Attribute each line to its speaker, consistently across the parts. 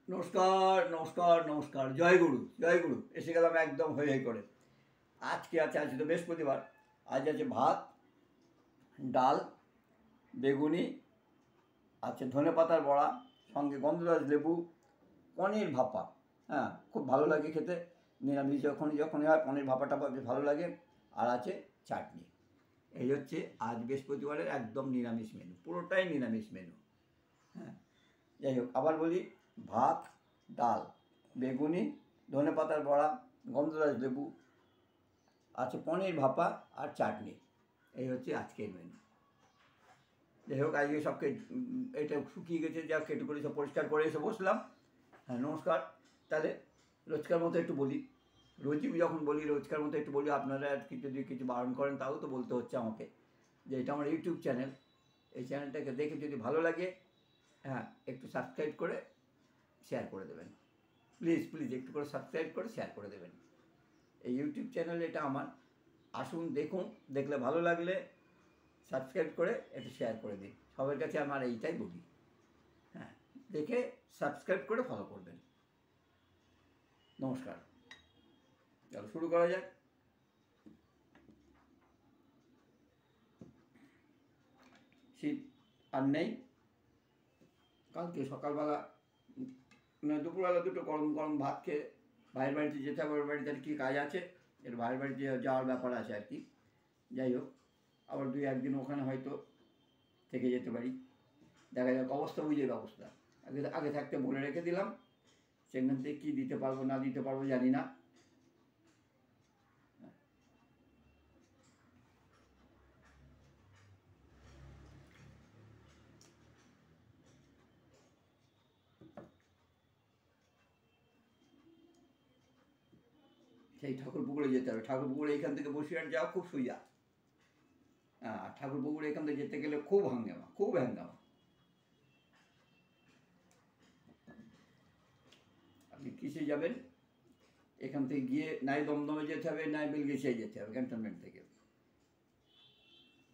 Speaker 1: নমস্কার নমস্কার নমস্কার, জয় গুরু জয় গুরু। এসে গেলাম একদম হয়ে করে। আজকে তো বৃহস্পতিবার। আজ আছে ভাত, ডাল, বেগুনি, আছে ধনেপাতার বড়া, সঙ্গে গন্ধরাজ লেবু, পনির ভাপা। হ্যাঁ, খুব ভালো লাগে খেতে। নিরামিষ যখনই হয় পনির ভাপাটা বেশ ভালো লাগে। আর আছে চাটনি। এই হচ্ছে আজ বৃহস্পতিবারের একদম নিরামিষ মেনু, পুরোটাই নিরামিষ মেনু। হ্যাঁ, যাই হোক, আবার বলি, ভাত, ডাল, বেগুনি, ধনেপাতার বড়া, গন্ধরাজ লেবু, আছে পনির ভাপা আর চাটনি। এই হচ্ছে আজকের মেনু। যাই হোক, আজকে সবকে এটা শুকিয়ে গেছে, যা কেটে করে সব পরিষ্কার করে এসে বসলাম। হ্যাঁ, নমস্কার। তাহলে রোজকার মতো একটু বলি, রোজই যখন বলি রোজকার মতো একটু বলি। আপনারা আর যদি কিছু বারণ করেন তাও তো বলতে হচ্ছে আমাকে, যে এটা আমার ইউটিউব চ্যানেল। এই চ্যানেলটাকে দেখে যদি ভালো লাগে, হ্যাঁ, একটু সাবস্ক্রাইব করে শেয়ার করে দেবেন। প্লিজ প্লিজ একটু করে সাবস্ক্রাইব করে শেয়ার করে দেবেন। এই ইউটিউব চ্যানেল এটা আমার। আসুন, দেখুন, দেখলে ভালো লাগলে সাবস্ক্রাইব করে একটু শেয়ার করে দিন। সবার কাছে আমার এইটাই বলি। হ্যাঁ, দেখে সাবস্ক্রাইব করে ফলো করবেন। নমস্কার। চলো শুরু করা যাক। শীত আর নেই। কালকে সকালবেলা দুপুরবেলা দুটো গরম গরম ভাত খেয়ে ভাইয়ের বাড়িতে যেতে হবে। ওর বাড়িতে আর কি কাজ আছে, এর ভাইয়ের বাড়িতে যাওয়ার ব্যাপার আছে আর কি। যাই হোক, আবার 2-1 দিন ওখানে হয়তো থেকে যেতে পারি। দেখা যাক, অবস্থা বুঝে ব্যবস্থা। আগে আগে থাকতে বলে রেখে দিলাম। সেখান থেকে কী দিতে পারবো না দিতে পারবো জানি না। সেই ঠাকুরপুকুরে যেতে হবে। ঠাকুরপুকুরে এইখান থেকে বসিরহাট যাওয়া খুব সুবিধা। হ্যাঁ, ঠাকুরপুকুরে এখান থেকে যেতে গেলে খুব হাঙ্গামা, খুব হাঙ্গামা। আপনি কিসে যাবেন? এখান থেকে গিয়ে নাই দমদমে যেতে হবে, নাই বেলগেছিয়ায় যেতে হবে। ক্যান্টনমেন্ট থেকে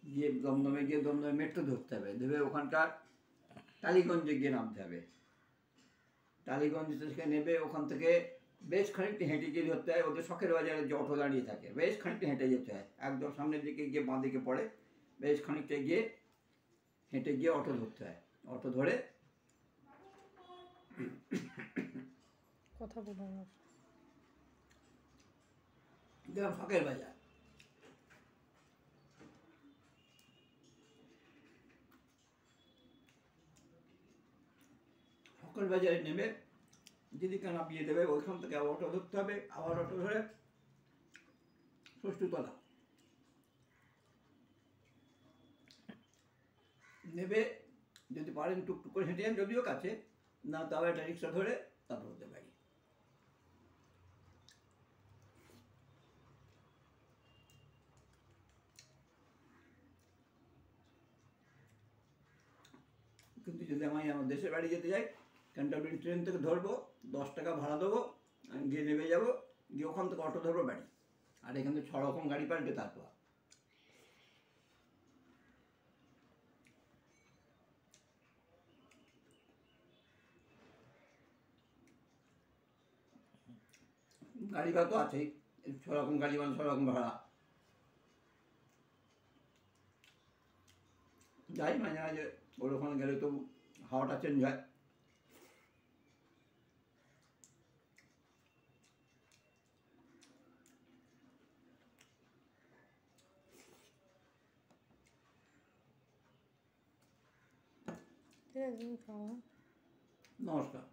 Speaker 1: গিয়ে দমদমে মেট্রো ধরতে হবে। ধরে ওখানকার টালিগঞ্জে গিয়ে নামতে হবে। টালিগঞ্জ থেকে নেবে, ওখান থেকে বেশ খানিকটা হেঁটে গিয়ে ধরতে হয়। ওদের শখের বাজারে যে অটো দাঁড়িয়ে থাকে, বেশ খানিকটা হেঁটে যেতে হয়। একদম সামনের দিকে গিয়ে বাঁ দিকে পড়ে, বেশ খানিকটা গিয়ে হেঁটে গিয়ে অটো ধরতে হয়। অটো ধরে
Speaker 2: কথা বলুন।
Speaker 1: শখের বাজার। শখের বাজারে নেমে দিদিকে নামিয়ে দেবে। ওইখান থেকে আবার অটো ধরতে হবে। আবার অটো ধরে ষষ্ঠতলা নেবে। যদি পারেন টুকটুক করে হেঁটে যান, যদিও কাছে না, তাও একটা রিক্সা ধরে তারপর হতে পারি। কিন্তু যদি আমি আমার দেশের বাড়ি যেতে যাই, ক্যান্টনমেন্ট ট্রেন থেকে ধরবো, 10 টাকা ভাড়া দেবো, আমি গিয়ে নেমে যাবো, গিয়ে ওখান থেকে অটো ধরবো বাড়ি। আর এখান থেকে 6 রকম গাড়ি পাল্টে তারপর। গাড়ি ভাড়া তো আছেই, 6 রকম গাড়ি মানে 6 রকম ভাড়া। যাই মাঝে মাঝে ওর ওখানে গেলে তো হাওয়াটা চেঞ্জ হয়।
Speaker 2: ঠিক আছে, তুমি খাও।
Speaker 1: নমস্কার।